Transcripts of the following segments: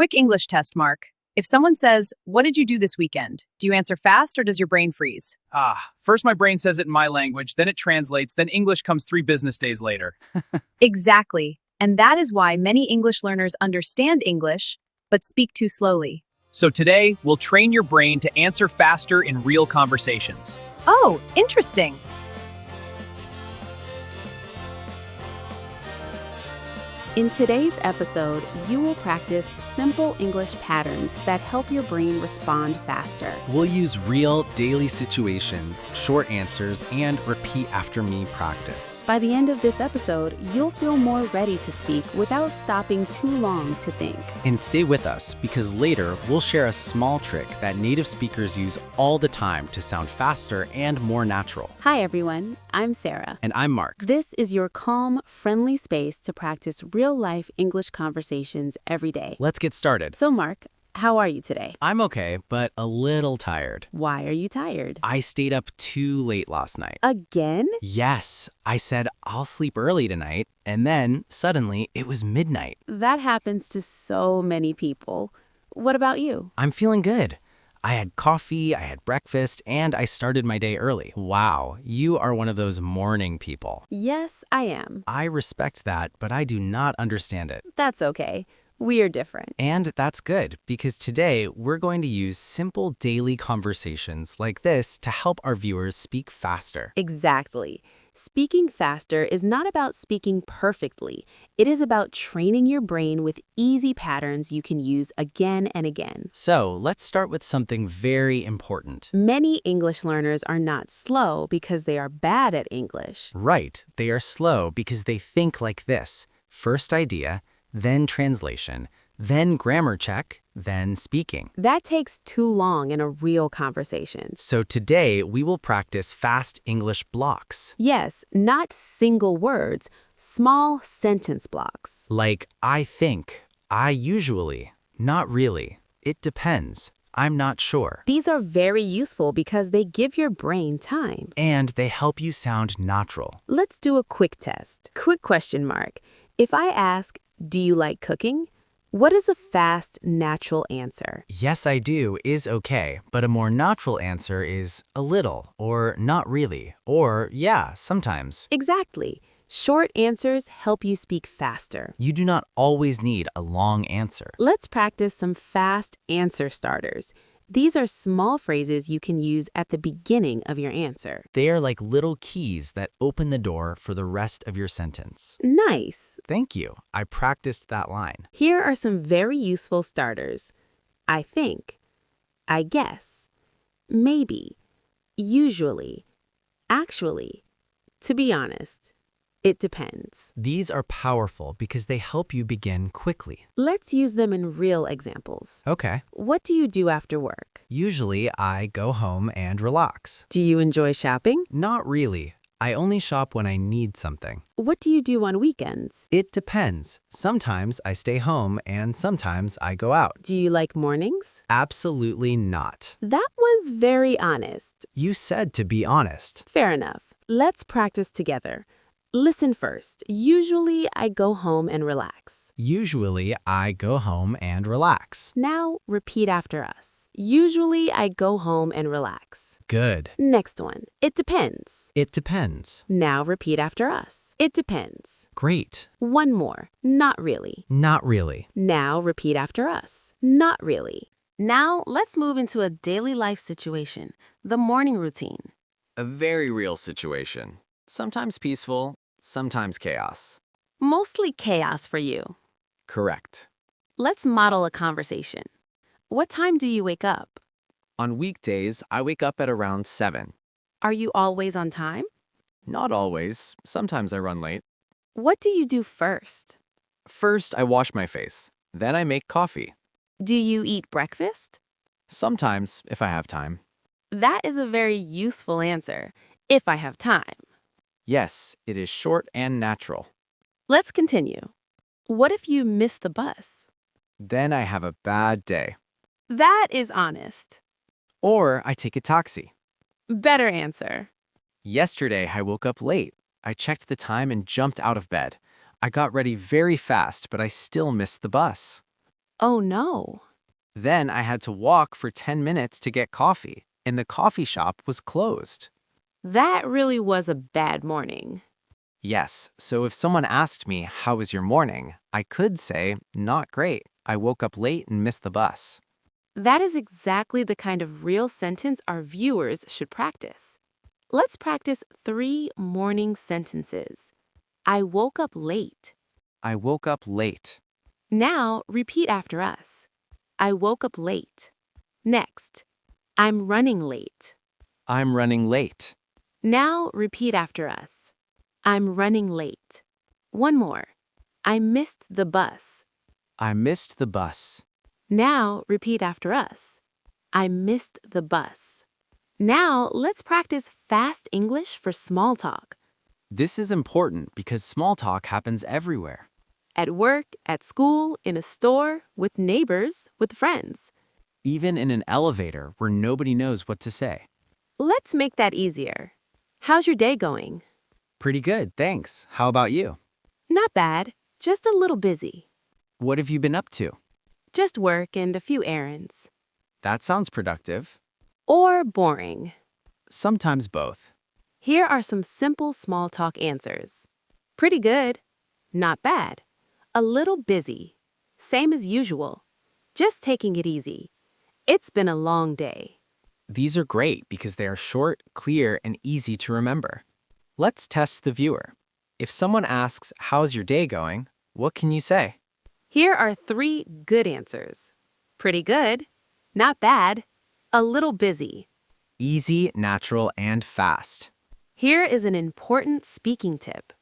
Quick English test, Mark. If someone says, "What did you do this weekend?" Do you answer fast or does your brain freeze? First my brain says it in my language, then it translates, then English comes 3 business days later. Exactly. And that is why many English learners understand English, but speak too slowly. So today, we'll train your brain to answer faster in real conversations. Oh, interesting. In today's episode, you will practice simple English patterns that help your brain respond faster. We'll use real daily situations, short answers, and repeat after me practice. By the end of this episode, you'll feel more ready to speak without stopping too long to think. And stay with us because later we'll share a small trick that native speakers use all the time to sound faster and more natural. Hi everyone, I'm Sarah. And I'm Mark. This is your calm, friendly space to practice real-life English conversations every day. Let's get started. So Mark, how are you today? I'm okay, but a little tired. Why are you tired? I stayed up too late last night. Again? Yes, I said I'll sleep early tonight, and then suddenly it was midnight. That happens to so many people. What about you? I'm feeling good. I had coffee, I had breakfast, and I started my day early. Wow, you are one of those morning people. Yes, I am. I respect that, but I do not understand it. That's okay. We are different. And that's good, because today we're going to use simple daily conversations like this to help our viewers speak faster. Exactly. Speaking faster is not about speaking perfectly. It is about training your brain with easy patterns you can use again and again. So let's start with something very important. Many English learners are not slow because they are bad at English. Right, they are slow because they think like this. First idea, then translation, then grammar check, then speaking. That takes too long in a real conversation. So today we will practice fast English blocks. Yes, not single words, small sentence blocks. Like I think, I usually, not really, it depends, I'm not sure. These are very useful because they give your brain time. And they help you sound natural. Let's do a quick test. Quick question, Mark. If I ask, do you like cooking? What is a fast, natural answer? Yes, I do is okay, but a more natural answer is a little, or not really, or yeah, sometimes. Exactly. Short answers help you speak faster. You do not always need a long answer. Let's practice some fast answer starters. These are small phrases you can use at the beginning of your answer. They are like little keys that open the door for the rest of your sentence. Nice. Thank you. I practiced that line. Here are some very useful starters. I think, I guess, maybe, usually, actually, to be honest. It depends. These are powerful because they help you begin quickly. Let's use them in real examples. Okay. What do you do after work? Usually, I go home and relax. Do you enjoy shopping? Not really. I only shop when I need something. What do you do on weekends? It depends. Sometimes I stay home and sometimes I go out. Do you like mornings? Absolutely not. That was very honest. You said to be honest. Fair enough. Let's practice together. Listen first. Usually, I go home and relax. Usually, I go home and relax. Now, repeat after us. Usually, I go home and relax. Good. Next one. It depends. It depends. Now, repeat after us. It depends. Great. One more. Not really. Not really. Now, repeat after us. Not really. Now, let's move into a daily life situation, the morning routine. A very real situation. Sometimes peaceful, sometimes chaos. Mostly chaos for you. Correct. Let's model a conversation. What time do you wake up? On weekdays, I wake up at around 7. Are you always on time? Not always. Sometimes I run late. What do you do first? First, I wash my face. Then I make coffee. Do you eat breakfast? Sometimes, if I have time. That is a very useful answer. If I have time. Yes, it is short and natural. Let's continue. What if you miss the bus? Then I have a bad day. That is honest. Or I take a taxi. Better answer. Yesterday, I woke up late. I checked the time and jumped out of bed. I got ready very fast, but I still missed the bus. Oh no. Then I had to walk for 10 minutes to get coffee, and the coffee shop was closed. That really was a bad morning. Yes, so if someone asked me, "How was your morning?" I could say, "Not great. I woke up late and missed the bus." That is exactly the kind of real sentence our viewers should practice. Let's practice 3 morning sentences. I woke up late. I woke up late. Now repeat after us. I woke up late. Next, I'm running late. I'm running late. Now repeat after us. I'm running late. One more. I missed the bus. I missed the bus. Now repeat after us. I missed the bus. Now let's practice fast English for small talk. This is important because small talk happens everywhere. At work, at school, in a store, with neighbors, with friends. Even in an elevator where nobody knows what to say. Let's make that easier. How's your day going? Pretty good, thanks. How about you? Not bad, just a little busy. What have you been up to? Just work and a few errands. That sounds productive. Or boring. Sometimes both. Here are some simple small talk answers. Pretty good. Not bad. A little busy. Same as usual. Just taking it easy. It's been a long day. These are great because they are short, clear, and easy to remember. Let's test the viewer. If someone asks, "How's your day going?" what can you say? Here are 3 good answers. Pretty good. Not bad. A little busy. Easy, natural, and fast. Here is an important speaking tip.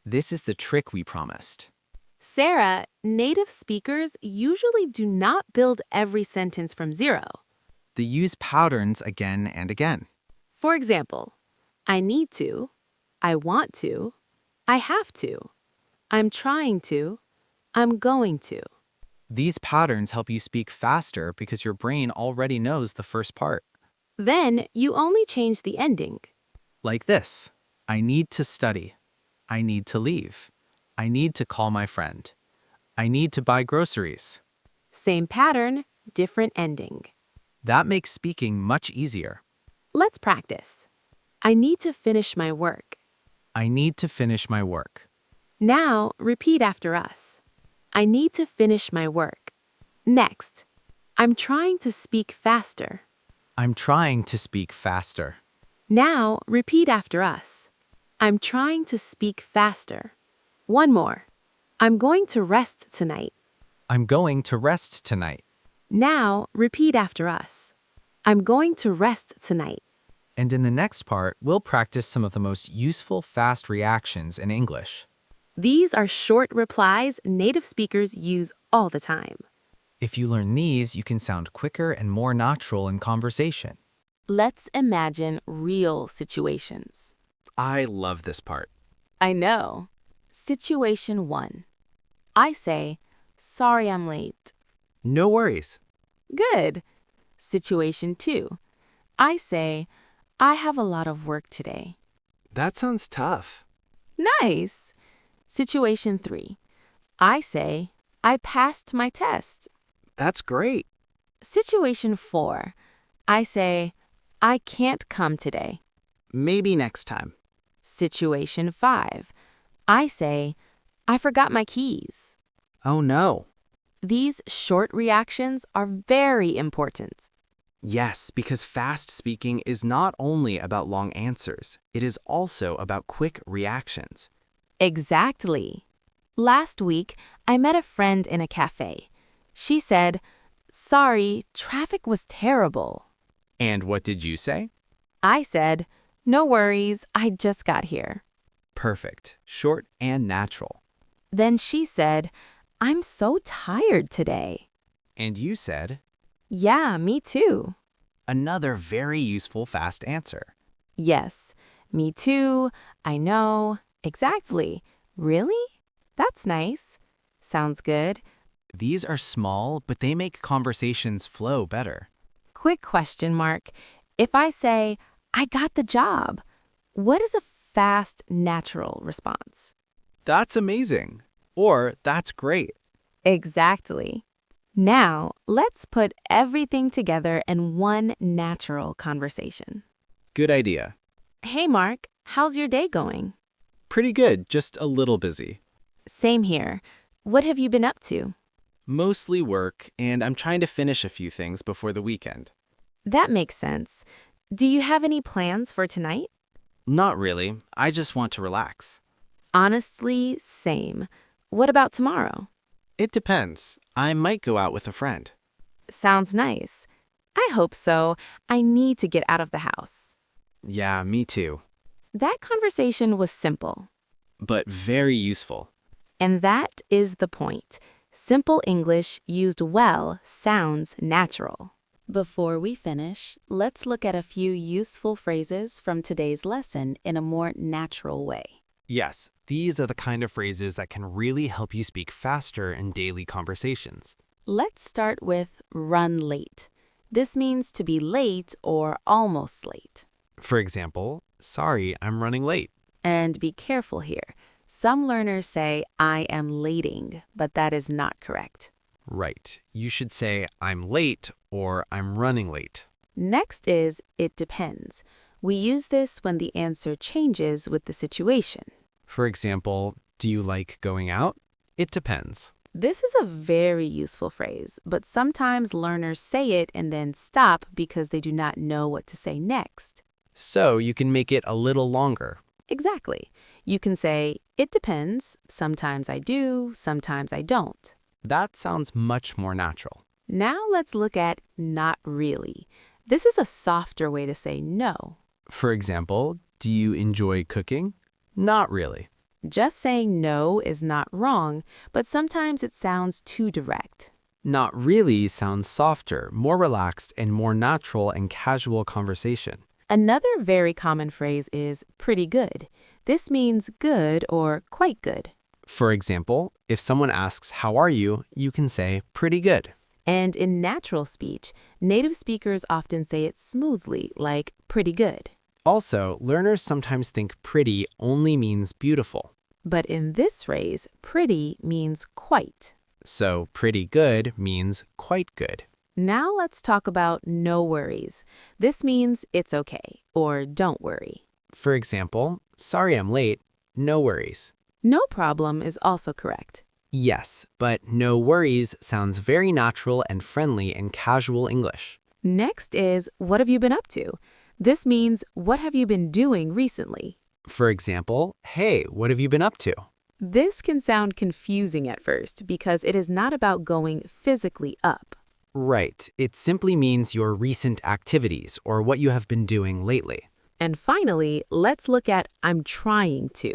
This is the trick we promised. Sarah, native speakers usually do not build every sentence from zero. They use patterns again and again. For example, I need to, I want to, I have to, I'm trying to, I'm going to. These patterns help you speak faster because your brain already knows the first part. Then you only change the ending. Like this. I need to study. I need to leave. I need to call my friend. I need to buy groceries. Same pattern, different ending. That makes speaking much easier. Let's practice. I need to finish my work. I need to finish my work. Now repeat after us. I need to finish my work. Next, I'm trying to speak faster. I'm trying to speak faster. Now repeat after us. I'm trying to speak faster. One more. I'm going to rest tonight. I'm going to rest tonight. Now repeat after us. I'm going to rest tonight. And in the next part, we'll practice some of the most useful fast reactions in English. These are short replies native speakers use all the time. If you learn these, you can sound quicker and more natural in conversation. Let's imagine real situations. I love this part. I know. Situation 1. I say, sorry I'm late. No worries. Good. Situation 2. I say, I have a lot of work today. That sounds tough. Nice. Situation 3. I say, I passed my test. That's great. Situation 4. I say, I can't come today. Maybe next time. Situation 5. I say, I forgot my keys. Oh no. These short reactions are very important. Yes, because fast speaking is not only about long answers, it is also about quick reactions. Exactly. Last week, I met a friend in a cafe. She said, sorry, traffic was terrible. And what did you say? I said, no worries, I just got here. Perfect. Short and natural. Then she said, I'm so tired today. And you said? Yeah, me too. Another very useful fast answer. Yes, me too. I know. Exactly. Really? That's nice. Sounds good. These are small, but they make conversations flow better. Quick question, Mark. If I say, I got the job, what is a fast, natural response? That's amazing. Or that's great. Exactly. Now, let's put everything together in one natural conversation. Good idea. Hey, Mark, how's your day going? Pretty good, just a little busy. Same here. What have you been up to? Mostly work, and I'm trying to finish a few things before the weekend. That makes sense. Do you have any plans for tonight? Not really. I just want to relax. Honestly, same. What about tomorrow? It depends. I might go out with a friend. Sounds nice. I hope so. I need to get out of the house. Yeah, me too. That conversation was simple. But very useful. And that is the point. Simple English used well sounds natural. Before we finish, let's look at a few useful phrases from today's lesson in a more natural way. Yes, these are the kind of phrases that can really help you speak faster in daily conversations. Let's start with run late. This means to be late or almost late. For example, sorry, I'm running late. And be careful here. Some learners say, I am lating, but that is not correct. Right. You should say, I'm late or I'm running late. Next is, it depends. We use this when the answer changes with the situation. For example, do you like going out? It depends. This is a very useful phrase, but sometimes learners say it and then stop because they do not know what to say next. So you can make it a little longer. Exactly. You can say, it depends. Sometimes I do, sometimes I don't. That sounds much more natural. Now let's look at not really. This is a softer way to say no. For example, do you enjoy cooking? Not really. Just saying no is not wrong, but sometimes it sounds too direct. Not really sounds softer, more relaxed, and more natural and casual conversation. Another very common phrase is pretty good. This means good or quite good. For example, if someone asks, how are you? You can say, pretty good. And in natural speech, native speakers often say it smoothly, like pretty good. Also, learners sometimes think pretty only means beautiful. But in this phrase, pretty means quite. So pretty good means quite good. Now let's talk about no worries. This means it's okay, or don't worry. For example, sorry I'm late, no worries. No problem is also correct. Yes, but no worries sounds very natural and friendly in casual English. Next is, what have you been up to? This means, what have you been doing recently? For example, hey, what have you been up to? This can sound confusing at first because it is not about going physically up. Right, it simply means your recent activities or what you have been doing lately. And finally, let's look at I'm trying to.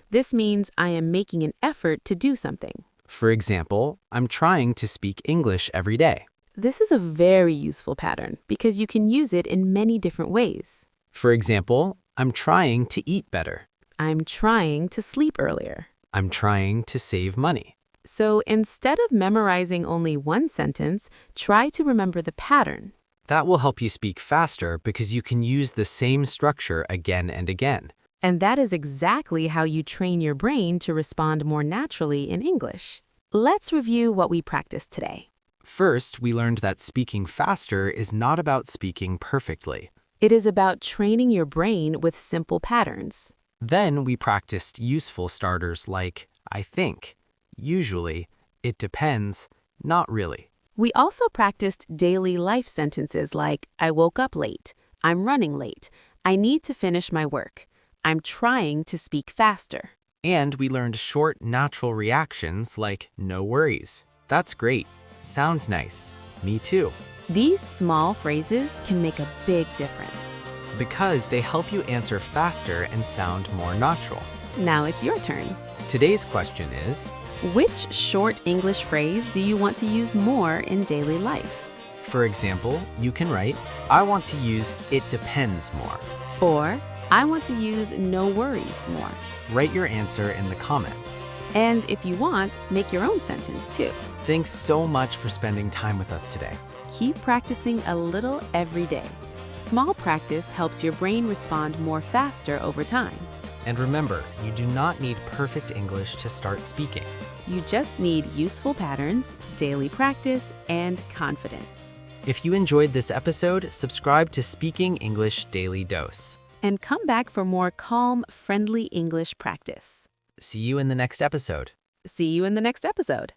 This means I am making an effort to do something. For example, I'm trying to speak English every day. This is a very useful pattern because you can use it in many different ways. For example, I'm trying to eat better. I'm trying to sleep earlier. I'm trying to save money. So instead of memorizing only one sentence, try to remember the pattern. That will help you speak faster because you can use the same structure again and again. And that is exactly how you train your brain to respond more naturally in English. Let's review what we practiced today. First, we learned that speaking faster is not about speaking perfectly. It is about training your brain with simple patterns. Then we practiced useful starters like I think, usually, it depends, not really. We also practiced daily life sentences like I woke up late, I'm running late, I need to finish my work, I'm trying to speak faster. And we learned short, natural reactions like no worries. That's great. Sounds nice. Me too. These small phrases can make a big difference. Because they help you answer faster and sound more natural. Now it's your turn. Today's question is, Which short English phrase do you want to use more in daily life? for example, you can write, I want to use it depends more. Or, I want to use no worries more. Write your answer in the comments. And if you want, make your own sentence too. Thanks so much for spending time with us today. Keep practicing a little every day. Small practice helps your brain respond more faster over time. And remember, you do not need perfect English to start speaking. You just need useful patterns, daily practice, and confidence. If you enjoyed this episode, subscribe to Speaking English Daily Dose. And come back for more calm, friendly English practice. See you in the next episode. See you in the next episode.